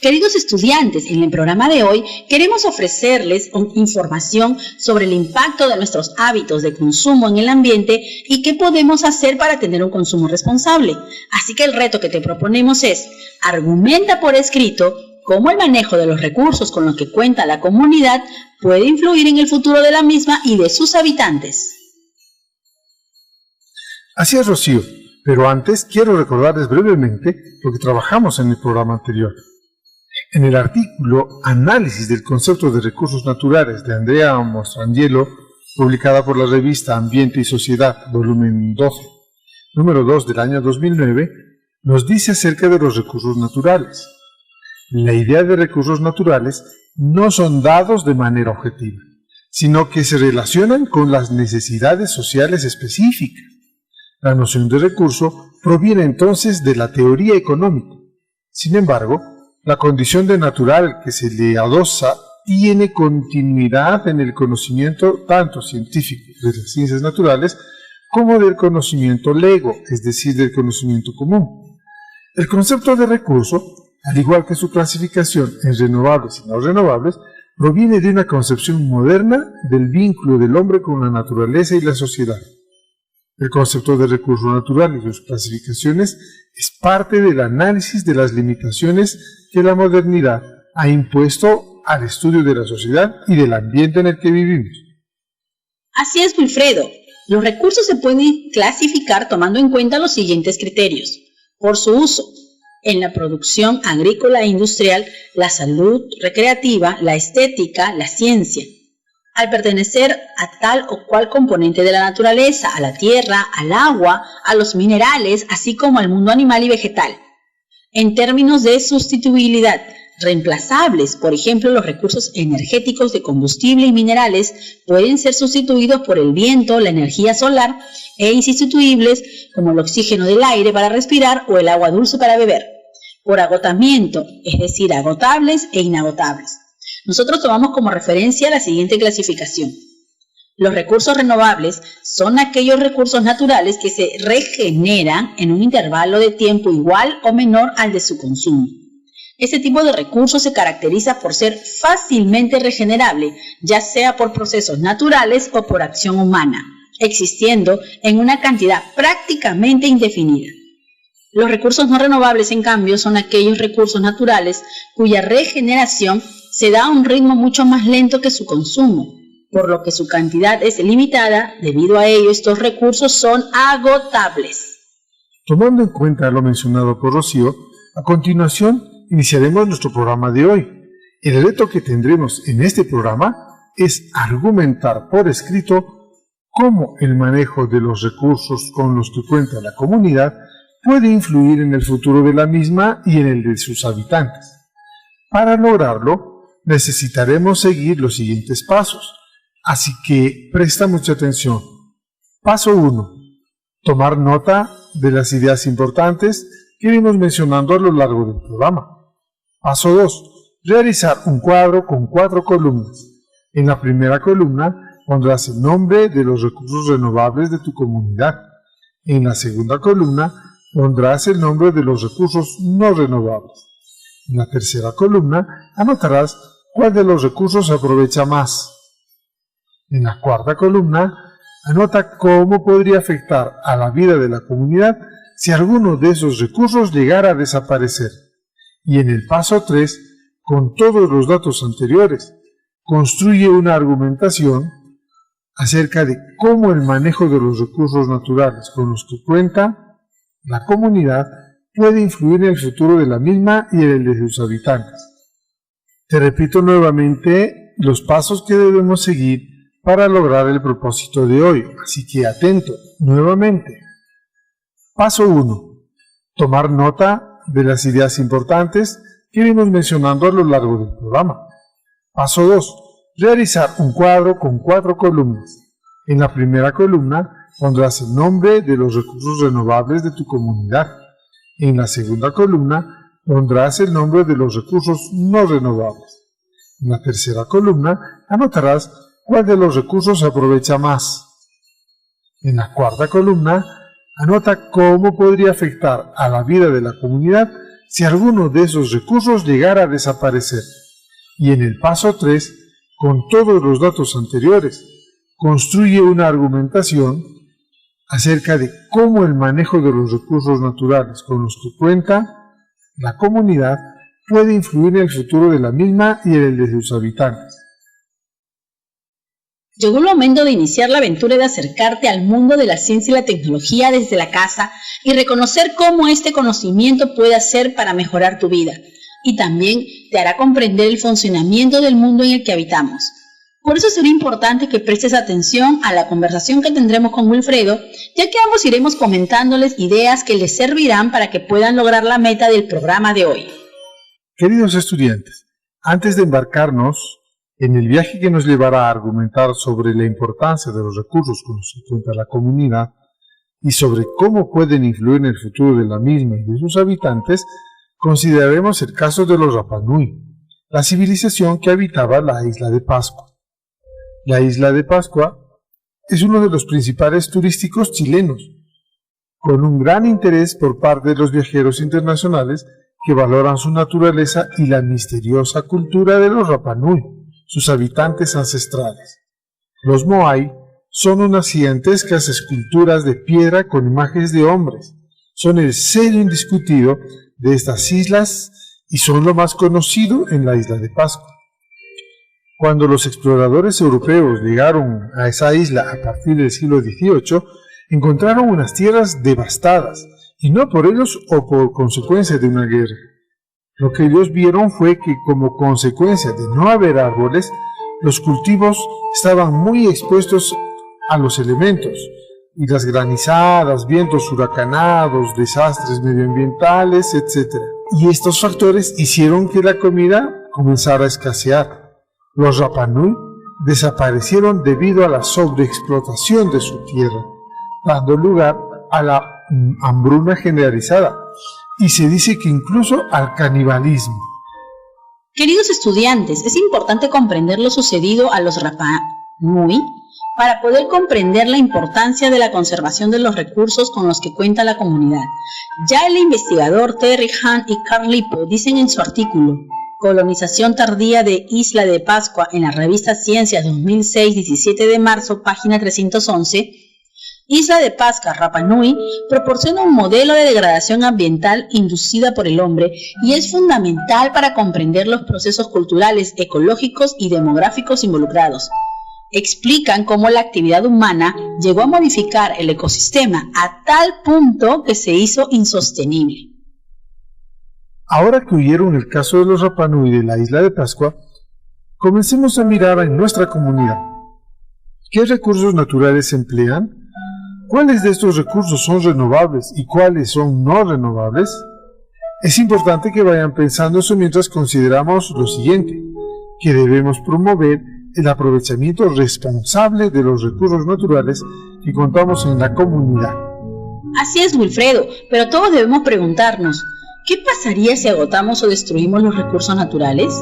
Queridos estudiantes, en el programa de hoy queremos ofrecerles información sobre el impacto de nuestros hábitos de consumo en el ambiente y qué podemos hacer para tener un consumo responsable. Así que el reto que te proponemos es: argumenta por escrito cómo el manejo de los recursos con los que cuenta la comunidad puede influir en el futuro de la misma y de sus habitantes. Así es, Rocío, pero antes quiero recordarles brevemente lo que trabajamos en el programa anterior. En el artículo Análisis del concepto de recursos naturales de Andrea Mostrangelo, publicada por la revista Ambiente y Sociedad, volumen 12, número 2 del año 2009, nos dice acerca de los recursos naturales. La idea de recursos naturales no son dados de manera objetiva, sino que se relacionan con las necesidades sociales específicas. La noción de recurso proviene entonces de la teoría económica. Sin embargo, la condición de natural que se le adosa tiene continuidad en el conocimiento tanto científico de las ciencias naturales como del conocimiento lego, es decir, del conocimiento común. El concepto de recurso, al igual que su clasificación en renovables y no renovables, proviene de una concepción moderna del vínculo del hombre con la naturaleza y la sociedad. El concepto de recurso natural y sus clasificaciones es parte del análisis de las limitaciones que la modernidad ha impuesto al estudio de la sociedad y del ambiente en el que vivimos. Así es, Wilfredo. Los recursos se pueden clasificar tomando en cuenta los siguientes criterios: por su uso en la producción agrícola e industrial, la salud recreativa, la estética, la ciencia. Al pertenecer a tal o cual componente de la naturaleza, a la tierra, al agua, a los minerales, así como al mundo animal y vegetal. En términos de sustituibilidad, reemplazables, por ejemplo, los recursos energéticos de combustible y minerales pueden ser sustituidos por el viento, la energía solar, e insustituibles como el oxígeno del aire para respirar o el agua dulce para beber. Por agotamiento, es decir, agotables e inagotables. Nosotros tomamos como referencia la siguiente clasificación. Los recursos renovables son aquellos recursos naturales que se regeneran en un intervalo de tiempo igual o menor al de su consumo. Este tipo de recursos se caracteriza por ser fácilmente regenerable, ya sea por procesos naturales o por acción humana, existiendo en una cantidad prácticamente indefinida. Los recursos no renovables, en cambio, son aquellos recursos naturales cuya regeneración se da a un ritmo mucho más lento que su consumo, por lo que su cantidad es limitada. Debido a ello, estos recursos son agotables. Tomando en cuenta lo mencionado por Rocío, a continuación iniciaremos nuestro programa de hoy. El reto que tendremos en este programa es argumentar por escrito cómo el manejo de los recursos con los que cuenta la comunidad puede influir en el futuro de la misma y en el de sus habitantes. Para lograrlo, necesitaremos seguir los siguientes pasos, así que presta mucha atención. Paso 1. Tomar nota de las ideas importantes que iremos mencionando a lo largo del programa. Paso 2. Realizar un cuadro con 4 columnas. En la primera columna pondrás el nombre de los recursos renovables de tu comunidad. En la segunda columna pondrás el nombre de los recursos no renovables. En la tercera columna anotarás cuál de los recursos se aprovecha más. En la cuarta columna, anota cómo podría afectar a la vida de la comunidad si alguno de esos recursos llegara a desaparecer. Y en el paso 3, con todos los datos anteriores, construye una argumentación acerca de cómo el manejo de los recursos naturales con los que cuenta la comunidad puede influir en el futuro de la misma y en el de sus habitantes. Te repito nuevamente los pasos que debemos seguir para lograr el propósito de hoy, así que atento nuevamente. Paso 1. Tomar nota de las ideas importantes que iremos mencionando a lo largo del programa. Paso 2. Realizar un cuadro con 4 columnas. En la primera columna pondrás el nombre de los recursos renovables de tu comunidad. En la segunda columna pondrás el nombre de los recursos no renovables. En la tercera columna anotarás cuál de los recursos se aprovecha más. En la cuarta columna, anota cómo podría afectar a la vida de la comunidad si alguno de esos recursos llegara a desaparecer. Y en el paso 3, con todos los datos anteriores, construye una argumentación acerca de cómo el manejo de los recursos naturales con los que cuenta la comunidad puede influir en el futuro de la misma y en el de sus habitantes. Llegó el momento de iniciar la aventura de acercarte al mundo de la ciencia y la tecnología desde la casa y reconocer cómo este conocimiento puede hacer para mejorar tu vida, y también te hará comprender el funcionamiento del mundo en el que habitamos. Por eso será importante que prestes atención a la conversación que tendremos con Wilfredo, ya que ambos iremos comentándoles ideas que les servirán para que puedan lograr la meta del programa de hoy. Queridos estudiantes, antes de embarcarnos en el viaje que nos llevará a argumentar sobre la importancia de los recursos con los que cuenta la comunidad y sobre cómo pueden influir en el futuro de la misma y de sus habitantes, consideraremos el caso de los Rapa Nui, la civilización que habitaba la isla de Pascua. La isla de Pascua es uno de los principales turísticos chilenos, con un gran interés por parte de los viajeros internacionales que valoran su naturaleza y la misteriosa cultura de los Rapa Nui, sus habitantes ancestrales. Los Moai son unas gigantescas esculturas de piedra con imágenes de hombres. Son el sello indiscutido de estas islas y son lo más conocido en la isla de Pascua. Cuando los exploradores europeos llegaron a esa isla a partir del siglo XVIII, encontraron unas tierras devastadas, y no por ellos o por consecuencia de una guerra. Lo que ellos vieron fue que como consecuencia de no haber árboles, los cultivos estaban muy expuestos a los elementos, y las granizadas, vientos huracanados, desastres medioambientales, etc. Y estos factores hicieron que la comida comenzara a escasear. Los Rapa Nui desaparecieron debido a la sobreexplotación de su tierra, dando lugar a la hambruna generalizada, y se dice que incluso al canibalismo. Queridos estudiantes, es importante comprender lo sucedido a los Rapa Nui para poder comprender la importancia de la conservación de los recursos con los que cuenta la comunidad. Ya el investigador Terry Hunt y Carl Lippo dicen en su artículo Colonización tardía de Isla de Pascua en la revista Ciencias 2006, 17 de marzo, página 311, Isla de Pascua, Rapa Nui, proporciona un modelo de degradación ambiental inducida por el hombre y es fundamental para comprender los procesos culturales, ecológicos y demográficos involucrados. Explican cómo la actividad humana llegó a modificar el ecosistema a tal punto que se hizo insostenible. Ahora que oyeron el caso de los Rapa Nui de la isla de Pascua, comencemos a mirar en nuestra comunidad. ¿Qué recursos naturales se emplean? ¿Cuáles de estos recursos son renovables y cuáles son no renovables? Es importante que vayan pensando eso mientras consideramos lo siguiente, que debemos promover el aprovechamiento responsable de los recursos naturales que contamos en la comunidad. Así es, Wilfredo, pero todos debemos preguntarnos, ¿qué pasaría si agotamos o destruimos los recursos naturales?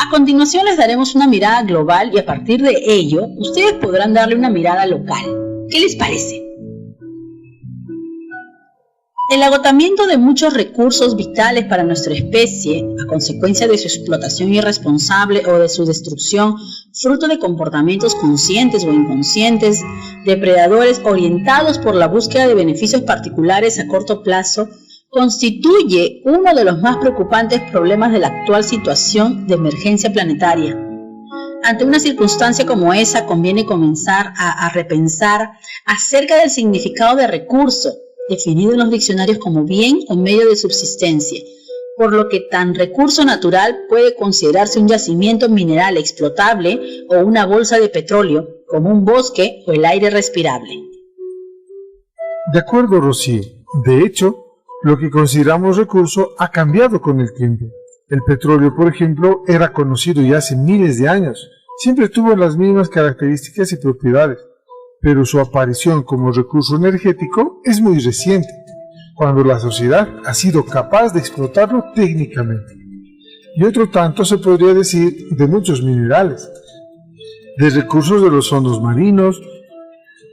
A continuación les daremos una mirada global y a partir de ello, ustedes podrán darle una mirada local. ¿Qué les parece? El agotamiento de muchos recursos vitales para nuestra especie, a consecuencia de su explotación irresponsable o de su destrucción, fruto de comportamientos conscientes o inconscientes, depredadores orientados por la búsqueda de beneficios particulares a corto plazo, constituye uno de los más preocupantes problemas de la actual situación de emergencia planetaria. Ante una circunstancia como esa, conviene comenzar a repensar acerca del significado de recurso, definido en los diccionarios como bien o medio de subsistencia, por lo que tan recurso natural puede considerarse un yacimiento mineral explotable o una bolsa de petróleo, como un bosque o el aire respirable. De acuerdo, Rocío. De hecho, lo que consideramos recurso ha cambiado con el tiempo. El petróleo, por ejemplo, era conocido ya hace miles de años. Siempre tuvo las mismas características y propiedades, pero su aparición como recurso energético es muy reciente, cuando la sociedad ha sido capaz de explotarlo técnicamente. Y otro tanto se podría decir de muchos minerales, de recursos de los fondos marinos,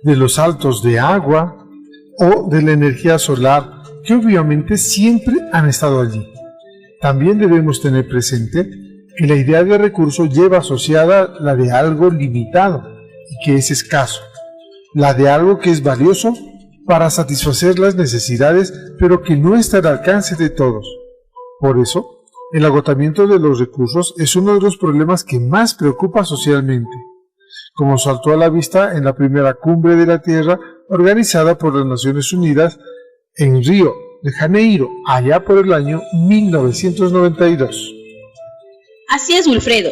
de los saltos de agua o de la energía solar que obviamente siempre han estado allí. También debemos tener presente que la idea de recurso lleva asociada la de algo limitado y que es escaso, la de algo que es valioso para satisfacer las necesidades, pero que no está al alcance de todos. Por eso, el agotamiento de los recursos es uno de los problemas que más preocupa socialmente, como saltó a la vista en la primera cumbre de la Tierra organizada por las Naciones Unidas en Río de Janeiro, allá por el año 1992. Así es, Wilfredo.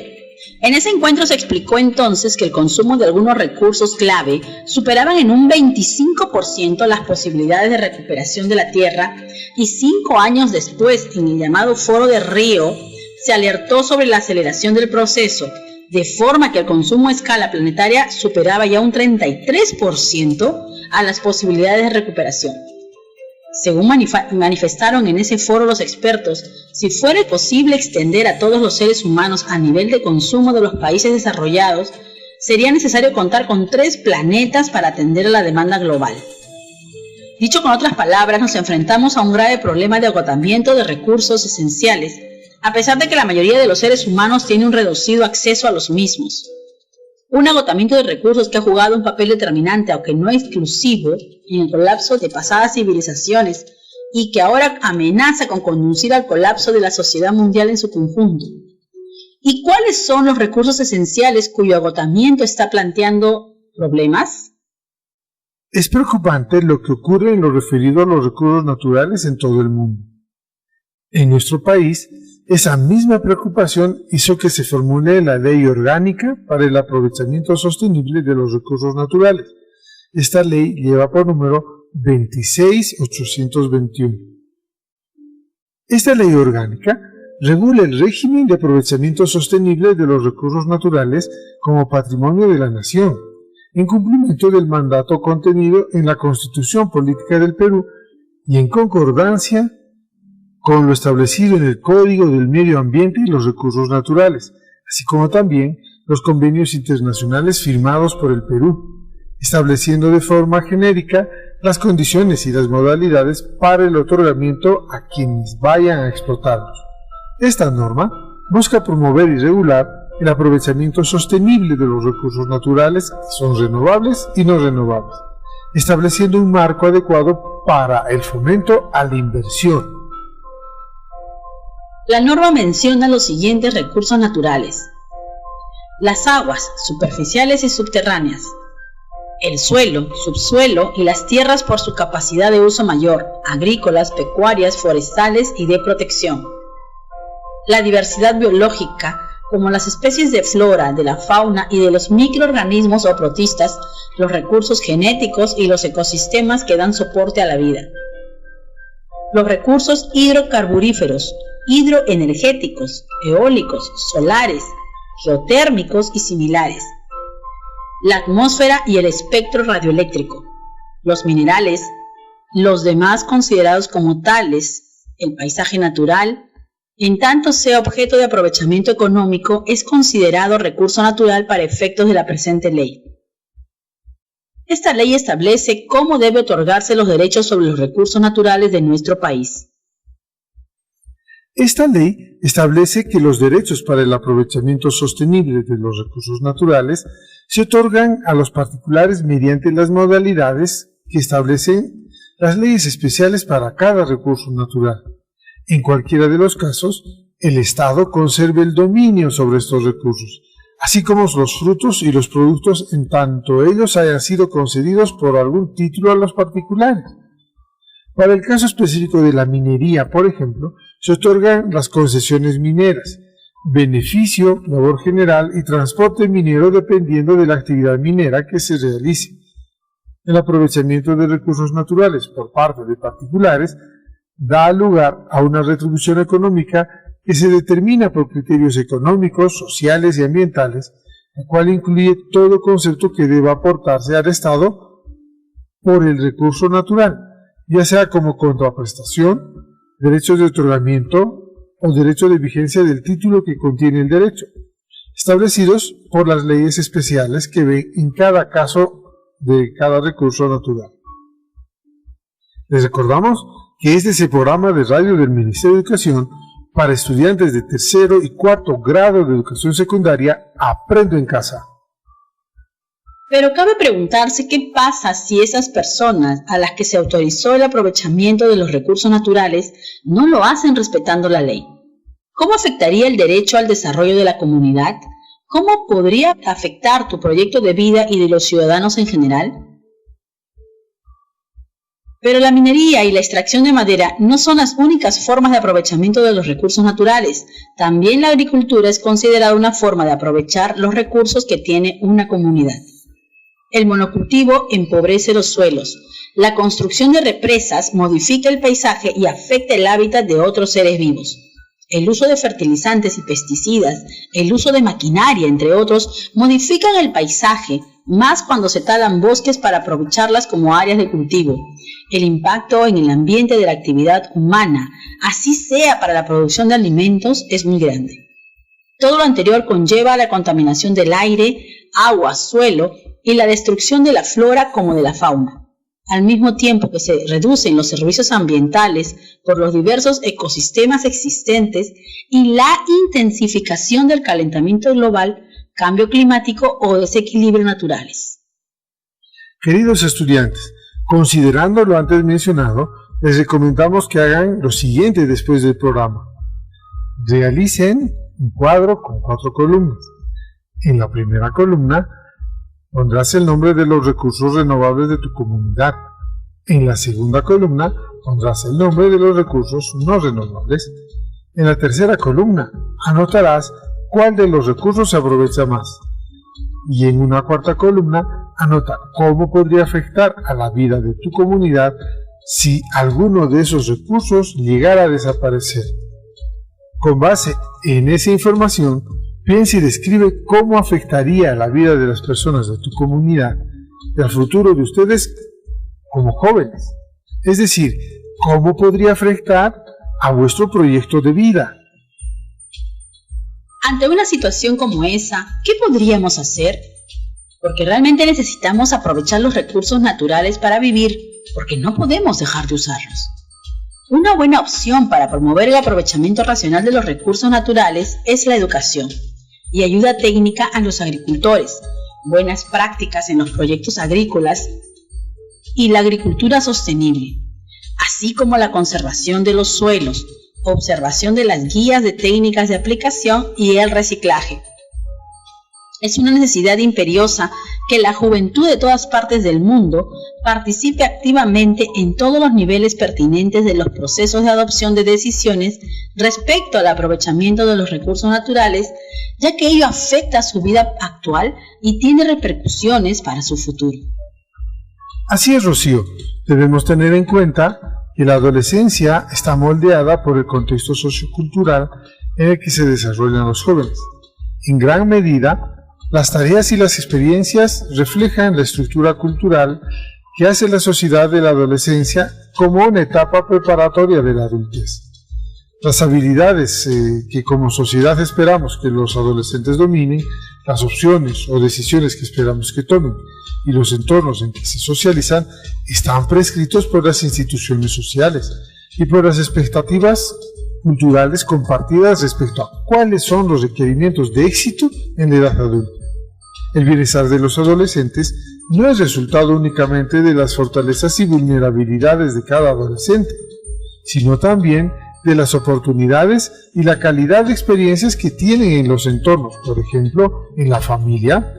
En ese encuentro se explicó entonces que el consumo de algunos recursos clave superaban en un 25% las posibilidades de recuperación de la Tierra, y 5 años después, en el llamado Foro de Río, se alertó sobre la aceleración del proceso, de forma que el consumo a escala planetaria superaba ya un 33% a las posibilidades de recuperación. Según manifestaron en ese foro los expertos, si fuera posible extender a todos los seres humanos a nivel de consumo de los países desarrollados, sería necesario contar con 3 planetas para atender a la demanda global. Dicho con otras palabras, nos enfrentamos a un grave problema de agotamiento de recursos esenciales, a pesar de que la mayoría de los seres humanos tiene un reducido acceso a los mismos. Un agotamiento de recursos que ha jugado un papel determinante, aunque no exclusivo, en el colapso de pasadas civilizaciones y que ahora amenaza con conducir al colapso de la sociedad mundial en su conjunto. ¿Y cuáles son los recursos esenciales cuyo agotamiento está planteando problemas? Es preocupante lo que ocurre en lo referido a los recursos naturales en todo el mundo. En nuestro país, esa misma preocupación hizo que se formule la Ley Orgánica para el Aprovechamiento Sostenible de los Recursos Naturales. Esta ley lleva por número 26821. Esta ley orgánica regula el régimen de aprovechamiento sostenible de los recursos naturales como patrimonio de la nación, en cumplimiento del mandato contenido en la Constitución Política del Perú y en concordancia con lo establecido en el Código del Medio Ambiente y los Recursos Naturales, así como también los convenios internacionales firmados por el Perú, estableciendo de forma genérica las condiciones y las modalidades para el otorgamiento a quienes vayan a explotarlos. Esta norma busca promover y regular el aprovechamiento sostenible de los recursos naturales que son renovables y no renovables, estableciendo un marco adecuado para el fomento a la inversión. La norma menciona los siguientes recursos naturales: las aguas superficiales y subterráneas, el suelo, subsuelo y las tierras por su capacidad de uso mayor, agrícolas, pecuarias, forestales y de protección, la diversidad biológica, como las especies de flora, de la fauna y de los microorganismos o protistas, los recursos genéticos y los ecosistemas que dan soporte a la vida, los recursos hidrocarburíferos, hidroenergéticos, eólicos, solares, geotérmicos y similares, la atmósfera y el espectro radioeléctrico, los minerales, los demás considerados como tales, el paisaje natural, en tanto sea objeto de aprovechamiento económico, es considerado recurso natural para efectos de la presente ley. Esta ley establece cómo debe otorgarse los derechos sobre los recursos naturales de nuestro país. Esta ley establece que los derechos para el aprovechamiento sostenible de los recursos naturales se otorgan a los particulares mediante las modalidades que establecen las leyes especiales para cada recurso natural. En cualquiera de los casos, el Estado conserva el dominio sobre estos recursos, así como los frutos y los productos en tanto ellos hayan sido concedidos por algún título a los particulares. Para el caso específico de la minería, por ejemplo, se otorgan las concesiones mineras, beneficio, labor general y transporte minero dependiendo de la actividad minera que se realice. El aprovechamiento de recursos naturales por parte de particulares da lugar a una retribución económica que se determina por criterios económicos, sociales y ambientales, la cual incluye todo concepto que deba aportarse al Estado por el recurso natural, ya sea como contraprestación, derechos de otorgamiento o derecho de vigencia del título que contiene el derecho, establecidos por las leyes especiales que ven en cada caso de cada recurso natural. Les recordamos que este es el programa de radio del Ministerio de Educación para estudiantes de tercero y cuarto grado de educación secundaria. Aprendo en casa. Pero cabe preguntarse qué pasa si esas personas a las que se autorizó el aprovechamiento de los recursos naturales no lo hacen respetando la ley. ¿Cómo afectaría el derecho al desarrollo de la comunidad? ¿Cómo podría afectar tu proyecto de vida y de los ciudadanos en general? Pero la minería y la extracción de madera no son las únicas formas de aprovechamiento de los recursos naturales. También la agricultura es considerada una forma de aprovechar los recursos que tiene una comunidad. El monocultivo empobrece los suelos. La construcción de represas modifica el paisaje y afecta el hábitat de otros seres vivos. El uso de fertilizantes y pesticidas, el uso de maquinaria, entre otros, modifican el paisaje, más cuando se talan bosques para aprovecharlas como áreas de cultivo. El impacto en el ambiente de la actividad humana, así sea para la producción de alimentos, es muy grande. Todo lo anterior conlleva la contaminación del aire, agua, suelo y la destrucción de la flora como de la fauna. Al mismo tiempo que se reducen los servicios ambientales por los diversos ecosistemas existentes y la intensificación del calentamiento global, cambio climático o desequilibrios naturales. Queridos estudiantes, considerando lo antes mencionado, les recomendamos que hagan lo siguiente después del programa. Realicen un cuadro con 4 columnas. En la primera columna pondrás el nombre de los recursos renovables de tu comunidad. En la segunda columna pondrás el nombre de los recursos no renovables. En la tercera columna anotarás cuál de los recursos se aprovecha más. Y en una cuarta columna anota cómo podría afectar a la vida de tu comunidad si alguno de esos recursos llegara a desaparecer. Con base en esa información, piensa y describe cómo afectaría a la vida de las personas de tu comunidad y al futuro de ustedes como jóvenes. Es decir, cómo podría afectar a vuestro proyecto de vida. Ante una situación como esa, ¿qué podríamos hacer? Porque realmente necesitamos aprovechar los recursos naturales para vivir, porque no podemos dejar de usarlos. Una buena opción para promover el aprovechamiento racional de los recursos naturales es la educación y ayuda técnica a los agricultores, buenas prácticas en los proyectos agrícolas y la agricultura sostenible, así como la conservación de los suelos, observación de las guías de técnicas de aplicación y el reciclaje. Es una necesidad imperiosa que la juventud de todas partes del mundo participe activamente en todos los niveles pertinentes de los procesos de adopción de decisiones respecto al aprovechamiento de los recursos naturales, ya que ello afecta a su vida actual y tiene repercusiones para su futuro. Así es, Rocío. Debemos tener en cuenta que la adolescencia está moldeada por el contexto sociocultural en el que se desarrollan los jóvenes. En gran medida, las tareas y las experiencias reflejan la estructura cultural que hace la sociedad de la adolescencia como una etapa preparatoria de la adultez. Las habilidades que como sociedad esperamos que los adolescentes dominen, las opciones o decisiones que esperamos que tomen y los entornos en que se socializan están prescritos por las instituciones sociales y por las expectativas culturales compartidas respecto a cuáles son los requerimientos de éxito en la edad adulta. El bienestar de los adolescentes no es resultado únicamente de las fortalezas y vulnerabilidades de cada adolescente, sino también de las oportunidades y la calidad de experiencias que tienen en los entornos, por ejemplo, en la familia,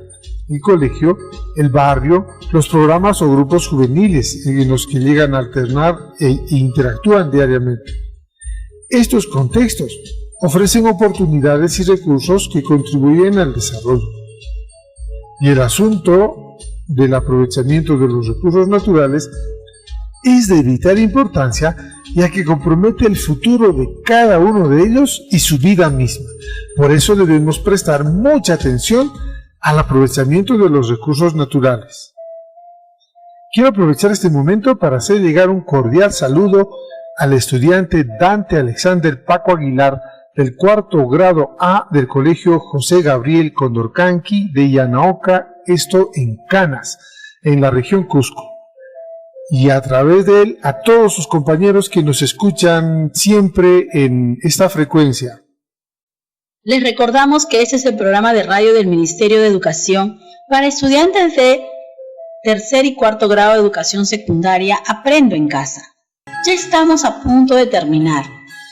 el colegio, el barrio, los programas o grupos juveniles en los que llegan a alternar e interactúan diariamente. Estos contextos ofrecen oportunidades y recursos que contribuyen al desarrollo. Y el asunto del aprovechamiento de los recursos naturales es de vital importancia, ya que compromete el futuro de cada uno de ellos y su vida misma. Por eso debemos prestar mucha atención al aprovechamiento de los recursos naturales. Quiero aprovechar este momento para hacer llegar un cordial saludo al estudiante Dante Alexander Paco Aguilar del cuarto grado A del Colegio José Gabriel Condorcanqui de Yanaoca, esto en Canas, en la región Cusco. y a través de él a todos sus compañeros que nos escuchan siempre en esta frecuencia. Les recordamos que este es el programa de radio del Ministerio de Educación para estudiantes de tercer y cuarto grado de educación secundaria Aprendo en Casa. Ya estamos a punto de terminar,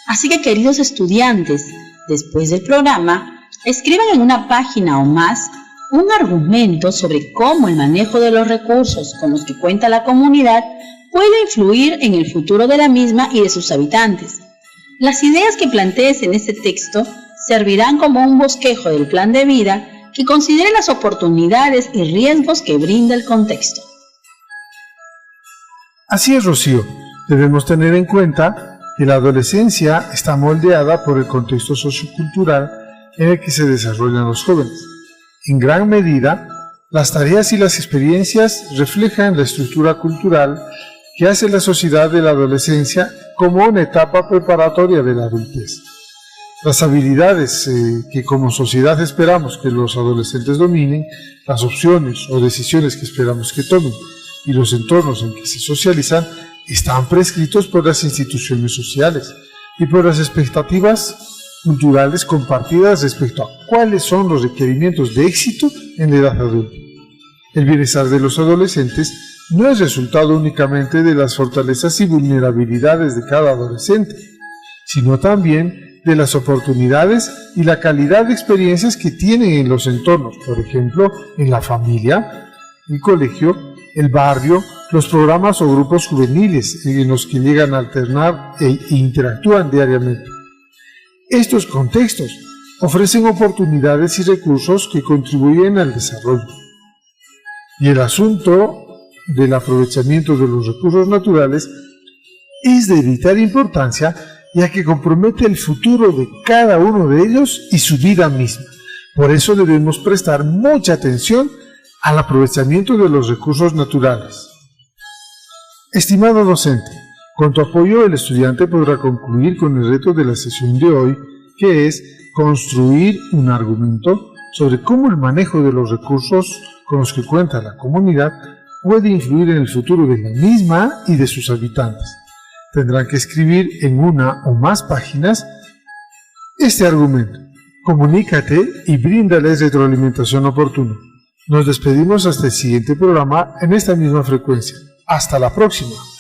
así que queridos estudiantes, después del programa, escriban en una página o más un argumento sobre cómo el manejo de los recursos con los que cuenta la comunidad puede influir en el futuro de la misma y de sus habitantes. Las ideas que plantees en este texto servirán como un bosquejo del plan de vida que considere las oportunidades y riesgos que brinda el contexto. Así es, Rocío. Debemos tener en cuenta que la adolescencia está moldeada por el contexto sociocultural en el que se desarrollan los jóvenes. En gran medida, las tareas y las experiencias reflejan la estructura cultural que hace la sociedad de la adolescencia como una etapa preparatoria de la adultez. Las habilidades que como sociedad esperamos que los adolescentes dominen, las opciones o decisiones que esperamos que tomen y los entornos en que se socializan están prescritos por las instituciones sociales y por las expectativas culturales compartidas respecto a cuáles son los requerimientos de éxito en la edad adulta. El bienestar de los adolescentes no es resultado únicamente de las fortalezas y vulnerabilidades de cada adolescente, sino también de las oportunidades y la calidad de experiencias que tienen en los entornos, por ejemplo, en la familia, el colegio, el barrio, los programas o grupos juveniles en los que llegan a alternar e interactúan diariamente. Estos contextos ofrecen oportunidades y recursos que contribuyen al desarrollo. Y el asunto del aprovechamiento de los recursos naturales es de vital importancia, ya que compromete el futuro de cada uno de ellos y su vida misma. Por eso debemos prestar mucha atención al aprovechamiento de los recursos naturales. Estimado docente, con tu apoyo el estudiante podrá concluir con el reto de la sesión de hoy, que es construir un argumento sobre cómo el manejo de los recursos con los que cuenta la comunidad puede influir en el futuro de la misma y de sus habitantes. Tendrán que escribir en una o más páginas este argumento. Comunícate y bríndales retroalimentación oportuna. Nos despedimos hasta el siguiente programa en esta misma frecuencia. Hasta la próxima.